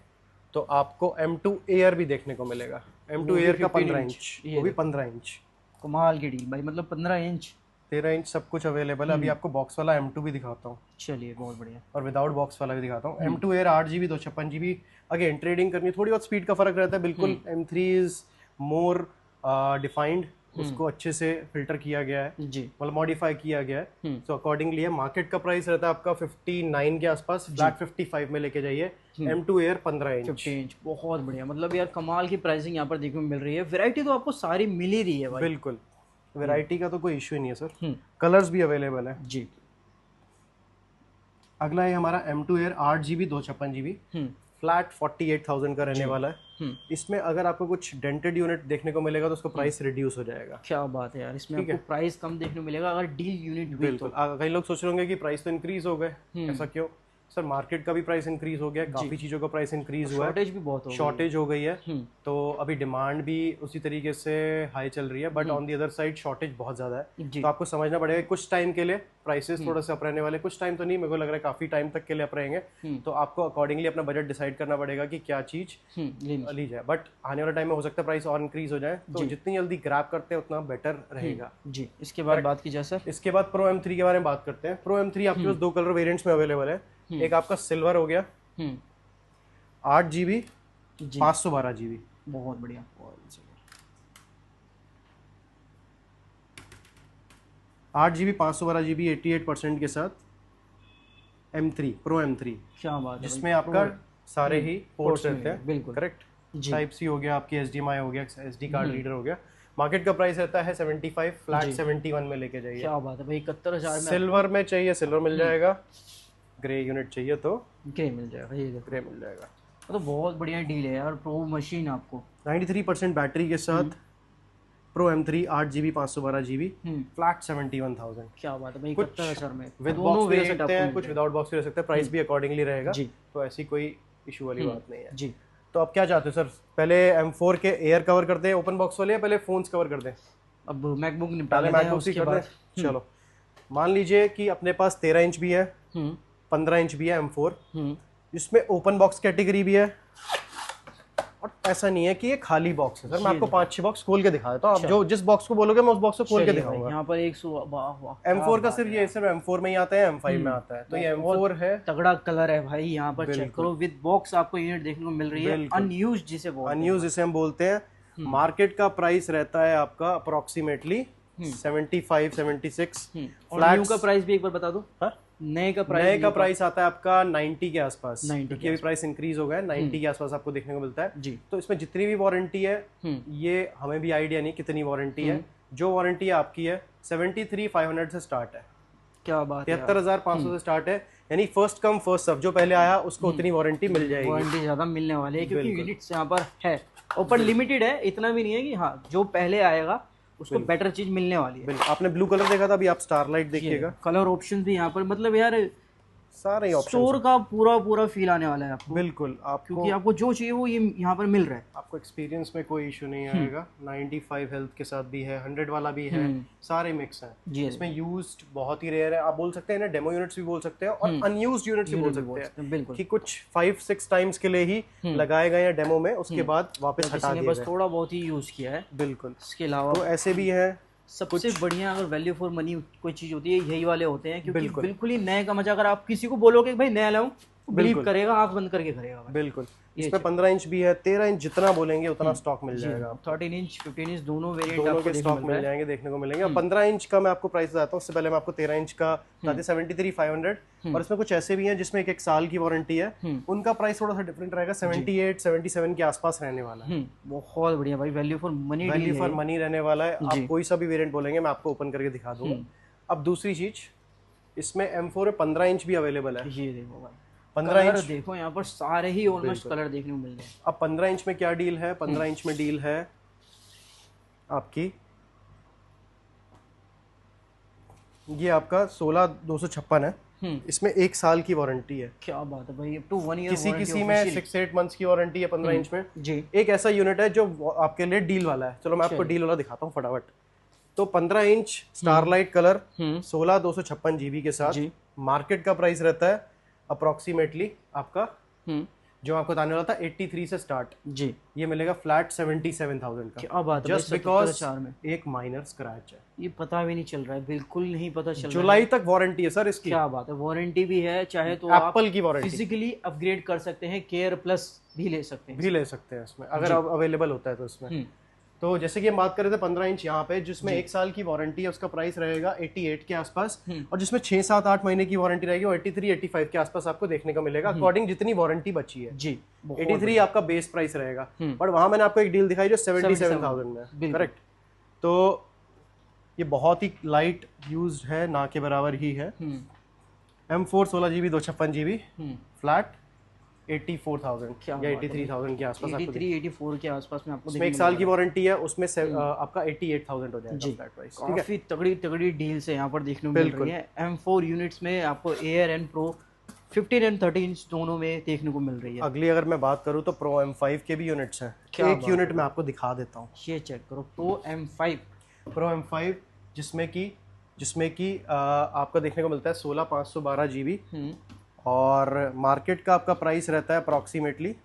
तो आपको M2 एयर भी देखने को मिलेगा। M2 एयर का 15 इंच, वो भी 15 इंच। कमाल की डील भाई, मतलब 15 इंच 13 इंच सब कुछ अवेलेबल है। अभी आपको बॉक्स वाला M2 भी दिखाता हूँ। चलिए, बहुत बढ़िया। और विदाउट बॉक्स वाला भी दिखाता हूँ। M2 air 8 GB 256 GB। Again trading करनी, थोड़ी बहुत स्पीड का फर्क रहता है। बिल्कुल M3 इज मोर डिफाइंड, उसको अच्छे से फिल्टर किया गया है जी, मतलब मॉडिफाई किया गया है। तो अकॉर्डिंगली मार्केट का प्राइस रहता है आपका 59 के आसपास, फ्लैट 55 में लेके जाइए। M2 air 15 inch. 15 इंच, बहुत बढ़िया। मतलब यार कमाल की प्राइसिंग यहाँ पर देखने को मिल रही है। वैरायटी तो आपको सारी मिल ही रही है भाई। बिल्कुल, वैरायटी का तो कोई इश्यू नहीं है सर। कलर्स भी अवेलेबल है जी। अगला है हमारा M2 air 8 GB 256 GB, flat 48,000 का रहने वाला है। इसमें अगर आपको कुछ डेंटेड यूनिट देखने को मिलेगा तो उसका प्राइस रिड्यूस हो जाएगा। क्या बात है यार, इसमें आपको प्राइस कम देखने को मिलेगा अगर डी यूनिट। बिल्कुल, कई लोग सोच रहे होंगे कि प्राइस तो इंक्रीज हो गए, ऐसा क्यों? सर मार्केट का भी प्राइस इंक्रीज हो गया, काफी चीजों का प्राइस इंक्रीज हुआ है, शॉर्टेज भी बहुत हो शॉर्टेज हो गई है, तो अभी डिमांड भी उसी तरीके से हाई चल रही है, but on the other side shortage बहुत ज्यादा है। तो आपको समझना पड़ेगा कुछ टाइम के लिए प्राइसेस थोड़ा सा अप रहने वाले, कुछ टाइम तो नहीं, मेरे को लग रहा है काफी टाइम तक के लिए अप रहेंगे, तो आपको अकॉर्डिंगली अपना बजट डिसाइड करना पड़ेगा कि क्या चीज ली जाए। बट आने वाले टाइम में हो सकता है प्राइस और इंक्रीज हो जाए, तो जितनी जल्दी ग्रैब करते हैं उतना बेटर रहेगा जी। इसके बाद बात की जाए सर, इसके बाद प्रो M3 के बारे में बात करते हैं। प्रो M3 आपके पास 2 कलर वेरिएंट्स में अवेलेबल है, एक आपका सिल्वर हो गया 8GB 512GB, बहुत बढ़िया। 8GB 512GB 88% के साथ M3 प्रो M3, क्या बात है, जिसमें आपका सारे ही पोर्ट्स रहते हैं, बिल्कुल करेक्ट। टाइप सी हो गया, आपकी HDMI हो गया, SD कार्ड रीडर हो गया। मार्केट का प्राइस रहता है 75, फ्लैट 71 में लेके जाइए। क्या बात है भाई, 71,000 में सिल्वर में चाहिए सिल्वर मिल जाएगा, ग्रे यूनिट चाहिए तो ग्रे मिल जाएगा, ये देखो ग्रे मिल जाएगा। तो बहुत बढ़िया डील है यार, प्रो मशीन आपको 93% बैटरी के साथ pro M3 8GB 512GB flat 71,000। क्या बात है भाई, 71,000 में विद बॉक्स भी ले सकते हैं, कुछ विदाउट बॉक्स भी ले सकते हैं, प्राइस भी अकॉर्डिंगली रहेगा, तो ऐसी कोई इशू वाली बात नहीं है जी। तो आप क्या चाहते हो सर, पहले M4 के एयर कवर कर दें ओपन बॉक्स वाले, या पहले फोन्स कवर कर दें? अब मैकबुक निपटा लेते हैं मैकबुक उसके बाद। चलो मान लीजिए कि अपने पास 13 इंच भी है, 15 इंच भी है M4, इसमें ओपन बॉक्स कैटेगरी भी है, और ऐसा नहीं है कि ये खाली बॉक्स है सर। मैं आपको 5-6 बॉक्स खोल के दिखा देता हूँ, आप जो जिस बॉक्स को बोलोगे मैं उस बॉक्स को खोल के दिखाऊंगा। यहाँ पर एक M4 का सिर्फ M4 में ही आता है, M5 में आता है, तो ये M4 है। तगड़ा कलर है भाई, यहाँ पर चेक करो, विद बॉक्स आपको यूनिट देखने को मिल रही है, अनयूज्ड जिसे हम बोलते हैं। मार्केट का प्राइस रहता है आपका अप्रोक्सीमेटली 75, 76। और न्यू का प्राइस भी एक बार बता दो। नए का प्राइस आता है आपका 90 के आसपास, क्योंकि अभी प्राइस इंक्रीज हो गया है, 90 के आसपास आपको देखने को मिलता है जी। तो इसमें जितनी भी वारंटी है, ये हमें भी आइडिया नहीं कितनी वारंटी है, जो वारंटी आपकी है 73,500 से स्टार्ट है। क्या बात है, 73,500 से स्टार्ट है, यानी फर्स्ट कम फर्स्ट सर्व, जो पहले आया उसको उतनी वारंटी मिल जाएगी। वारंटी ज्यादा मिलने वाली है क्योंकि यूनिट्स यहाँ पर है, ऊपर लिमिटेड है, इतना भी नहीं है कि हाँ जो पहले आएगा उसको बेटर चीज मिलने वाली है। आपने ब्लू कलर देखा था, अभी आप स्टारलाइट देखिएगा, कलर ऑप्शन भी यहाँ पर, मतलब यार सारे ऑप्शन, स्टोर का पूरा फील आने वाला है आपको, बिल्कुल आपको, क्योंकि आपको जो चाहिए वो ये यहाँ पर मिल रहा है। आपको एक्सपीरियंस में कोई इशू नहीं आएगा। 95 हेल्थ के साथ भी है, 100 वाला भी है, सारे मिक्स हैं जी। इसमें यूज्ड बहुत ही रेयर है, आप बोल सकते हैं ना डेमो यूनिट्स भी बोल सकते हैं, और अनयूज्ड यूनिट्स भी बोल सकते हैं, बिल्कुल, कि कुछ 5-6 टाइम्स के लिए ही लगाए गए हैं डेमो में, उसके बाद वापस हटा दिए, बस थोड़ा बहुत ही यूज किया है, बिल्कुल। इसके अलावा तो ऐसे भी है। सबसे बढ़िया अगर वैल्यू फॉर मनी कोई चीज होती है, यही वाले होते हैं, क्योंकि बिल्कुल ही नए का मजा, अगर आप किसी को बोलोगे भाई नया लाऊं, बिलीव करेगा, आंख बंद करके करेगा। बिल्कुल, इसमें 15 इंच भी है, 13 इंच, जितना बोलेंगे उतना स्टॉक मिल जाएगा। 13 इंच 15 इंच दोनों वेरिएंट दोनों के स्टॉक मिल जाएंगे, देखने को मिलेंगे। 15 इंच का मैं आपको प्राइस बताता हूँ, उससे पहले मैं आपको 13 इंच का बताते हैं 73,500, और इसमें कुछ ऐसे भी हैं जिसमें एक साल की वारंटी है, उनका प्राइस थोड़ा सा डिफरेंट रहेगा, 78, 77 के आसपास रहने वाला है। बहुत बढ़िया भाई, वैल्यू फॉर मनी रहने वाला है। आप कोई सा भी वेरिएंट बोलेंगे मैं आपको ओपन करके दिखा दूंगा। अब दूसरी चीज, इसमें M4 में 15 इंच भी अवेलेबल है, ये देखो भाई, 15 इंच देखो यहाँ पर सारे ही ऑलमोस्ट कलर देखने को मिल रहे हैं। अब 15 इंच में क्या डील है, 15 इंच में डील है आपकी, ये आपका 16,256 है, इसमें 1 साल की वारंटी है। क्या बात है भाई, अप टू 1 ईयर। किसी में 6-8 मंथ्स की वारंटी है 15 इंच में जी। एक ऐसा यूनिट है जो आपके लिए डील वाला है, चलो मैं आपको डील वाला दिखाता हूँ फटाफट। तो 15 इंच स्टारलाइट कलर 16,256 GB के साथ मार्केट का प्राइस रहता है अप्रोक्सीमेटली आपका, जो आपको बताने वाला था 83 से स्टार्ट जी, ये मिलेगा फ्लैट 77,000 का। क्या बात है, जस्ट बिकॉज एक माइनर स्क्रैच है, ये पता भी नहीं चल रहा है, बिल्कुल नहीं पता चल रहा है। जुलाई तक वारंटी है सर इसकी। क्या बात है, वारंटी भी है, चाहे तो एप्पल की वारंटी, फिजिकली अपग्रेड कर सकते हैं, केयर प्लस भी ले सकते हैं इसमें, अगर अवेलेबल होता है तो इसमें। तो जैसे कि हम बात कर रहे थे 15 इंच यहाँ पे, जिसमें 1 साल की वारंटी है, उसका प्राइस रहेगा 88 के आसपास, और जिसमें 6-7-8 महीने की वारंटी रहेगी वो 83-85 के आसपास आपको देखने को मिलेगा, अकॉर्डिंग जितनी वारंटी बची है जी। 83 आपका बेस प्राइस रहेगा, बट वहां मैंने आपको एक डील दिखाई जो 77,000 में, करेक्ट। तो ये बहुत ही लाइट यूज्ड है, ना के बराबर ही है। M4 16GB 256GB फ्लैट 84,000 या 83,000 के आसपास, 83-84 के आसपास में आपको उसमें 1 साल की वारंटी है, उसमें आपका 88,000 हो जाएगा फ्लैट प्राइस। काफी तगड़ी डील से यहाँ पर देखने को मिल रही है। M4 यूनिट्स में आपको air and pro 15 and 30 inch दोनों में देखने को मिल रही है। अगली अगर मैं बात करूँ तो प्रो M5 के भी यूनिट्स हैं। एक यूनिट मैं आपको दिखा देता हूँ, ये चेक करो, प्रो M5 जिसमें कि आपका देखने को मिलता है 16,512 GB और मार्केट का आपका प्राइस रहता है अप्रॉक्सीमेटली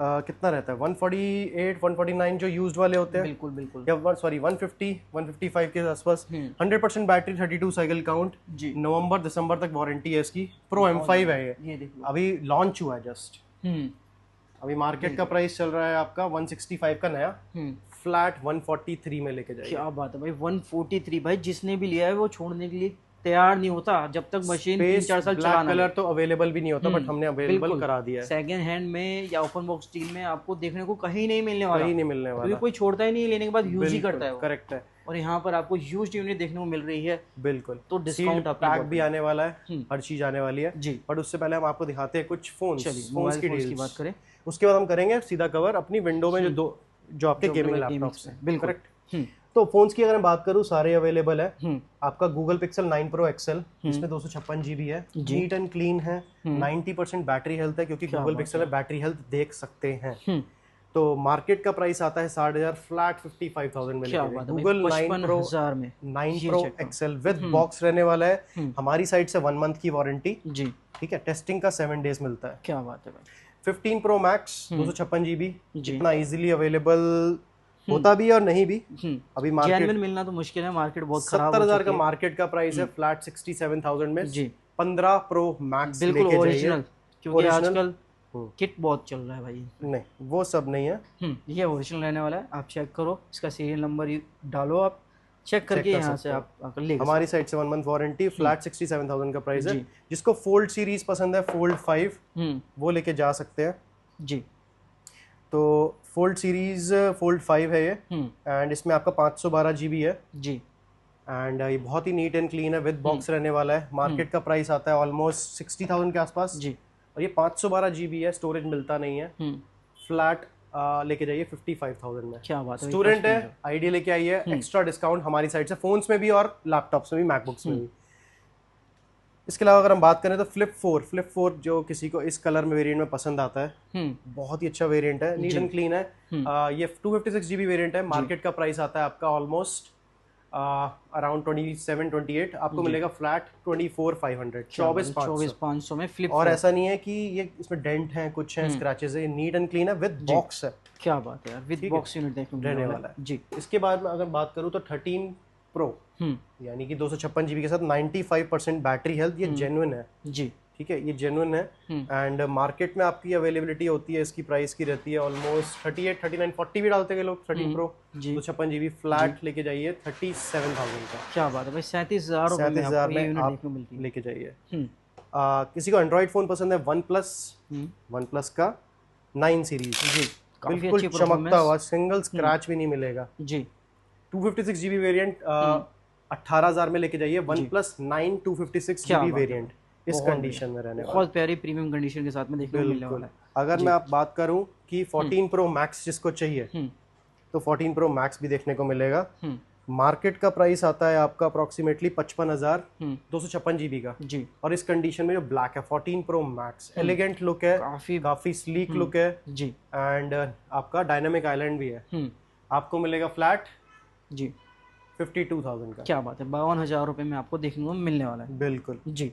कितना रहता है 148 149 जो यूज्ड वाले होते हैं। बिल्कुल बिल्कुल, या सॉरी 150 155 के आसपास। 100% बैटरी, 32 साइकिल काउंट जी। नवंबर दिसंबर तक वारंटी है इसकी। प्रो M5 है ये देखिए, अभी लॉन्च हुआ है जस्ट। अभी मार्केट का प्राइस चल रहा है आपका 165 का नया, फ्लैट 143 में लेके जाएगा। क्या बात है भाई, 143 भाई, जिसने भी लिया है वो छोड़ने के लिए तैयार नहीं होता जब तक मशीन 3-4 साल चलाना। कलर तो अवेलेबल भी नहीं होता, बट हमने अवेलेबल करा दिया है। सेकंड हैंड में या ओपन बॉक्स डील में आपको देखने को कहीं नहीं मिलने वाला, कहीं नहीं मिलने वाला, कोई छोड़ता ही नहीं, लेने के बाद यूज ही करता है। करेक्ट है। और यहाँ पर आपको यूज्ड यूनिट देखने को मिल रही है। बिल्कुल, तो डिस्काउंट पैक भी आने वाला है, हर चीज आने वाली है जी। बट उससे पहले हम आपको दिखाते हैं कुछ फोन की बात करें, उसके बाद हम करेंगे सीधा कवर अपनी विंडो में जो आपके गेमिंग लैपटॉप्स हैं। बिल्कुल करेक्ट। तो फोन्स की अगर मैं बात करूं सारे अवेलेबल है। आपका गूगल पिक्सल 9 प्रो एक्सएल, इसमें 256 GB है, नीट एंड क्लीन है, 90% बैटरी हेल्थ है, क्योंकि गूगल पिक्सल में बैटरी हेल्थ देख सकते हैं। तो मार्केट का प्राइस आता है 60,000 फ्लैट 55,000 में। Google 9 pro XL with box रहने वाला है। हमारी साइड से 1 मंथ की वारंटी जी, ठीक है। टेस्टिंग का 7 डेज मिलता है। क्या बात है भाई। 15 प्रो मैक्स 256 GB, इतना इजीली अवेलेबल होता भी है और नहीं भी। अभी मार्केट मिलना तो मुश्किल है, मार्केट बहुत खराब। 70,000 का मार्केट का प्राइस है, फ्लैट 67,000 में जी। 15 प्रो मैक्स बिल्कुल ओरिजिनल, क्योंकि आजकल किट बहुत चल रहा है भाई। नहीं, वो सब नहीं है, ये ओरिजिनल रहने वाला है। आप चेक करो, इसका सीरियल नंबर डालो, आप चेक करके यहाँ से आप ले। हमारी साइड से 1 मंथ वारंटी, फ्लैट 67,000 का प्राइस है। जिसको फोल्ड सीरीज पसंद है, फोल्ड 5 वो लेके जा सकते हैं जी। तो फोल्ड सीरीज फोल्ड 5 है ये, एंड इसमें आपका 512 GB है जी। एंड ये बहुत ही नीट एंड क्लीन है, विद बॉक्स रहने वाला है। मार्केट का प्राइस आता है ऑलमोस्ट 60,000 के आसपास जी। और ये 512 GB है, स्टोरेज मिलता नहीं है। फ्लैट लेके जाइए 55,000 में। क्या बात है। स्टूडेंट है, आईडिया लेके आइए, एक्स्ट्रा डिस्काउंट हमारी साइड से, फोन्स में भी और लैपटॉप्स में भी, मैकबुक्स में भी। इसके अलावा अगर हम बात करें तो फ्लिप 4 जो किसी को इस कलर में वेरिएंट में पसंद आता है, बहुत ही अच्छा वेरिएंट है, नीट एंड क्लीन है। ये 256 GB वेरिएंट है। मार्केट का प्राइस आता है आपका ऑलमोस्ट अराउंड 27-28, आपको मिलेगा फ्लैट 24,500, 24,500 में फ्लिप। और ऐसा नहीं है कि ये इसमें डेंट है, कुछ है, स्क्रैचेस है, नीट एंड क्लीन है, विद बॉक्स है। क्या बात है यार, विद बॉक्स यूनिट देखने को मिलने वाला है जी। इसके बाद में अगर बात करूँ तो 13 प्रो, यानी कि 256 GB के साथ 95% बैटरी हेल्थ, ये जेन्युइन है जी, ठीक है, ये जेन्युइन है। एंड मार्केट में आपकी अवेलेबिलिटी होती है, इसकी प्राइस की रहती है ऑलमोस्ट 38, 39, 40 भी डालते हैं लोग। 13 प्रो 256 GB फ्लैट लेके जाइए 37,000 का। क्या बात है भाई, 37,000 में आप लेके जाइए। किसी को एंड्रॉइड फोन पसंद है, वन प्लस का 9 सीरीज जी, बिल्कुल चमकता हुआ, सिंगल स्क्रैच भी नहीं मिलेगा जी। 256 GB वेरिएंट 18,000 में लेके जाइए। वन प्लस 9 256 GB वेरिएंट इस कंडीशन में रहने वाला, बहुत प्यारी प्रीमियम कंडीशन के साथ में देखने को मिलने वाला है। अगर मैं आप बात करूं कि 14 प्रो मैक्स जिसको चाहिए, तो 14 प्रो मैक्स भी देखने को मिलेगा। मार्केट का प्राइस आता है आपका अप्रोक्सीमेटली 55,000 256 GB का जी। और इस कंडीशन में जो ब्लैक है 14 प्रो मैक्स, एलिगेंट लुक है, काफी स्लीक लुक है जी। एंड आपका डायनामिक आइलैंड भी है। आपको मिलेगा फ्लैट जी 52,000 का। क्या बात है, 52,000 रुपए में आपको देखने को मिलने वाला है। बिल्कुल जी।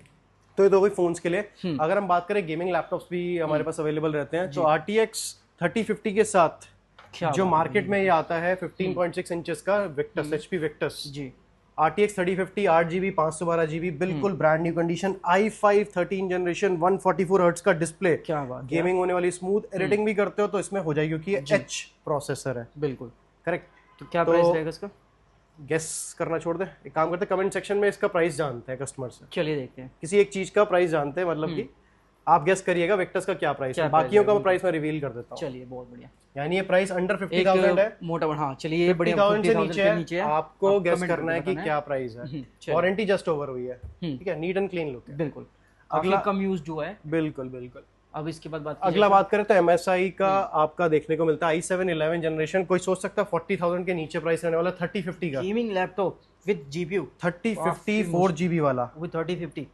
तो ये दो गई फोन्स के लिए। अगर हम बात करें गेमिंग लैपटॉप्स भी हमारे पास अवेलेबल रहते हैं, तो RTX 3050 के साथ जो मार्केट में ये आता है 15.6 इंचेस का विक्टस, HP विक्टस जी। RTX 3050 8GB 512 GB, बिल्कुल brand new condition, i5 13 generation 144 hertz का डिस्प्ले। क्या बात, गेमिंग होने वाली, स्मूथ एडिटिंग भी करते हो तो इसमें हो जाएगी, क्योंकि ये H प्रोसेसर है। बिल्कुल करेक्ट। तो क्या प्राइस रहेगा इसका? गेस करना छोड़ दे, एक काम करते हैं, कमेंट सेक्शन में इसका प्राइस जानते हैं कस्टमर से। चलिए देखते हैं, किसी एक चीज का प्राइस जानते हैं, मतलब कि आप गेस करिएगा विक्टस का क्या प्राइस है, बाकियों का प्राइस मैं रिवील कर देता हूं। चलिए बहुत बढ़िया, यानी ये प्राइस अंडर 50,000 है, मोटा हाँ। चलिए ये बढ़िया, 50,000 से नीचे है, आपको गेस करना है कि क्या प्राइस है। वारंटी जस्ट ओवर हुई है, ठीक है, नीट एंड क्लीन लुक है, बिल्कुल। अगला कम यूज्ड हुआ है, बिल्कुल बिल्कुल। अब इसके बाद अगला बात करें तो MSI का आपका देखने को मिलता है i7 11 जनरेशन। कोई सोच सकता है 40,000 के नीचे प्राइस रहने वाला 3050 का gaming laptop with GPU 3050 4GB वाला विद 3050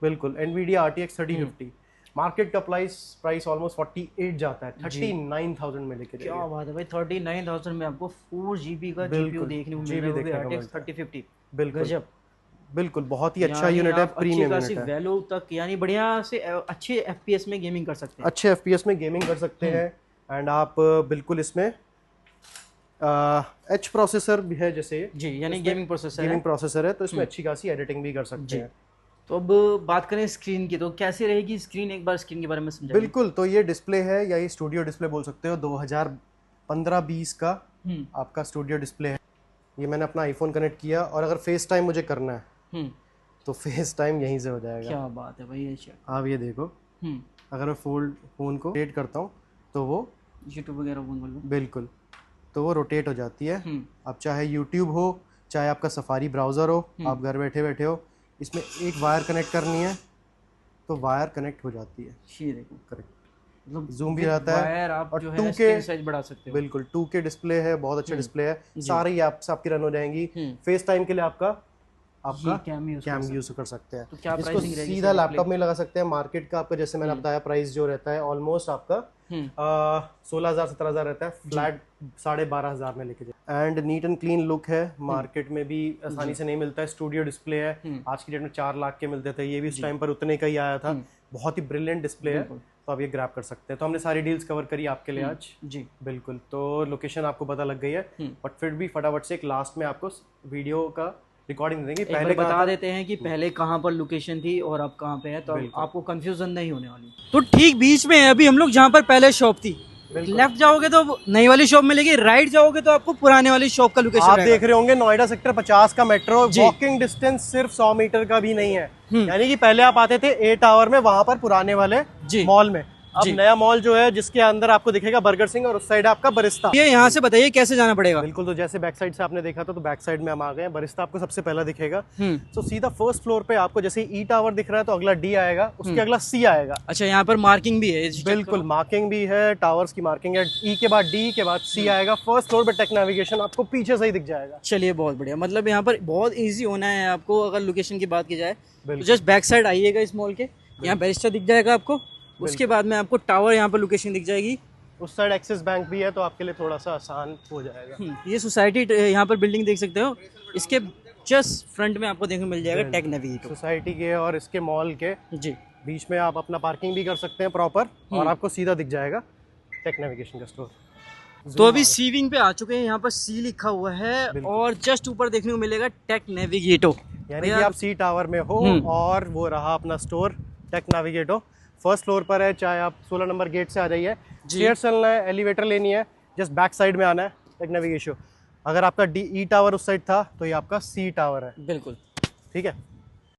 बिल्कुल Nvidia RTX 3050 मार्केट का प्राइस ऑलमोस्ट 48 जाता है, 39,000 में लेके क्या बात है भाई, 39,000 में आपको 4 GB का जीपीयू देखने को मिल रहा है RTX 3050। बिल्कुल गजब, बिल्कुल बहुत ही अच्छा यूनिट है, प्रीमियम यूनिट है। वैल्यू तक यानी बढ़िया से अच्छे FPS में गेमिंग कर सकते हैं, अच्छे FPS में गेमिंग कर सकते हैं। एंड आप बिल्कुल इसमें H प्रोसेसर भी है जैसे जी, यानी गेमिंग प्रोसेसर है, तो इसमें अच्छी खासी एडिटिंग भी कर सकते हैं। तो अब बात करें स्क्रीन की, तो कैसे रहेगी स्क्रीन, एक बार स्क्रीन के बारे में समझाइए। बिल्कुल, तो ये डिस्प्ले है, या ये स्टूडियो डिस्प्ले बोल सकते हो, 2015-20 का आपका स्टूडियो डिस्प्ले है। ये मैंने अपना आईफोन कनेक्ट किया, और अगर फेस टाइम मुझे करना है तो फेस टाइम यहीं से हो जाएगा। क्या बात है भाई, आप ये देखो, अगर मैं फोन को रोटेट करता हूँ तो वो यूट्यूब वगैरह बिल्कुल, तो वो रोटेट हो जाती है। अब चाहे यूट्यूब हो, चाहे आपका सफारी ब्राउज़र हो, आप घर बैठे बैठे हो, इसमें एक वायर कनेक्ट करनी है तो वायर कनेक्ट हो जाती है। ये देखो, करेक्ट, मतलब जूम भी रहता है, आप और जो है 2K साइज बढ़ा सकते हो। बिल्कुल 2K डिस्प्ले है, बहुत अच्छा डिस्प्ले है, सारी एप्स आपकी रन हो जाएंगी। फेस टाइम के लिए आपका कैम यूज कर सकते हैं। तो क्या इसको सीधा लैपटॉप में लगा सकते हैं। मार्केट का आपका जैसे मैंने बताया प्राइस जो रहता है ऑलमोस्ट आपका 16,000-17,000 रहता है, फ्लैट 12,500 में लेके जाए। And neat and clean look है, मार्केट में भी आसानी से नहीं मिलता है। स्टूडियो डिस्प्ले है, आज की डेट में 4 लाख के मिलते थे, ये भी उस टाइम पर उतने का ही आया था। बहुत ही ब्रिलियंट डिस्प्ले है, तो आप ये ग्रैब कर सकते हैं। तो हमने सारी डील्स कवर करी आपके लिए आज जी। बिल्कुल, तो लोकेशन आपको पता लग गई है, बट फिर भी फटाफट से एक लास्ट में आपको वीडियो का रिकॉर्डिंग देंगे। पहले बता देते हैं कि पहले कहाँ पर लोकेशन थी और अब कहाँ पे है, तो आपको कंफ्यूजन नहीं होने वाली। तो ठीक बीच में है अभी हम लोग जहाँ पर पहले शॉप थी। लेफ्ट जाओगे तो नई वाली शॉप मिलेगी, राइट जाओगे तो आपको पुराने वाली शॉप का लोकेशन आप देख रहे होंगे। नोएडा सेक्टर 50 का मेट्रो, वॉकिंग डिस्टेंस सिर्फ 100 मीटर का भी नहीं है। यानी कि पहले आप आते थे ए टावर में, वहां पर पुराने वाले मॉल में। अब नया मॉल जो है जिसके अंदर आपको दिखेगा बर्गर सिंह, और उस साइड आपका बरिस्ता। ये यहाँ से बताइए कैसे जाना पड़ेगा। बिल्कुल, तो जैसे बैक साइड से आपने देखा था, तो बैक साइड में हम आ गए। बरिस्ता आपको सबसे पहला दिखेगा, तो सीधा फर्स्ट फ्लोर पे आपको जैसे ई टावर दिख रहा है, तो अगला डी आएगा, उसके अगला सी आएगा। अच्छा, यहाँ पर मार्किंग भी है। बिल्कुल, मार्किंग भी है, टावर्स की मार्किंग है। ई के बाद डी के बाद सी आएगा। फर्स्ट फ्लोर पे टेक नेविगेशन आपको पीछे से ही दिख जाएगा। चलिए, बहुत बढ़िया। मतलब यहाँ पर बहुत ईजी होना है आपको। अगर लोकेशन की बात की जाए तो जस्ट बैक साइड आइएगा इस मॉल के, यहाँ बैरिस्टा दिख जाएगा आपको। उसके बाद में आपको टावर यहाँ पर लोकेशन दिख जाएगी। उस साइड एक्सिस बैंक भी है, तो आपके लिए थोड़ा सा आसान हो जाएगा। ये सोसाइटी यहाँ पर बिल्डिंग देख सकते हो, इसके जस्ट फ्रंट में आपको देखने को मिल जाएगा टेक नेविगेटर। सोसाइटी के और इसके मॉल के जी बीच में आप अपना पार्किंग भी कर सकते हैं प्रॉपर, और आपको सीधा दिख जाएगा टेक नेविगेशन का स्टोर। तो अभी सी विंग पे आ चुके हैं, यहाँ पर सी लिखा हुआ है, और जस्ट ऊपर देखने को मिलेगा टेक नेविगेटो। यानी कि आप सी टावर में हो, और वो रहा अपना स्टोर टेक नेविगेटो। फर्स्ट फ्लोर पर है, चाहे आप 16 नंबर गेट से आ जाइए। स्टेयर्स चलना है, एलिवेटर लेनी है, जस्ट बैक साइड में आना है, टेक नेविगेशन। अगर आपका डी ई टावर उस साइड था, तो ये आपका सी टावर है। बिल्कुल, ठीक है।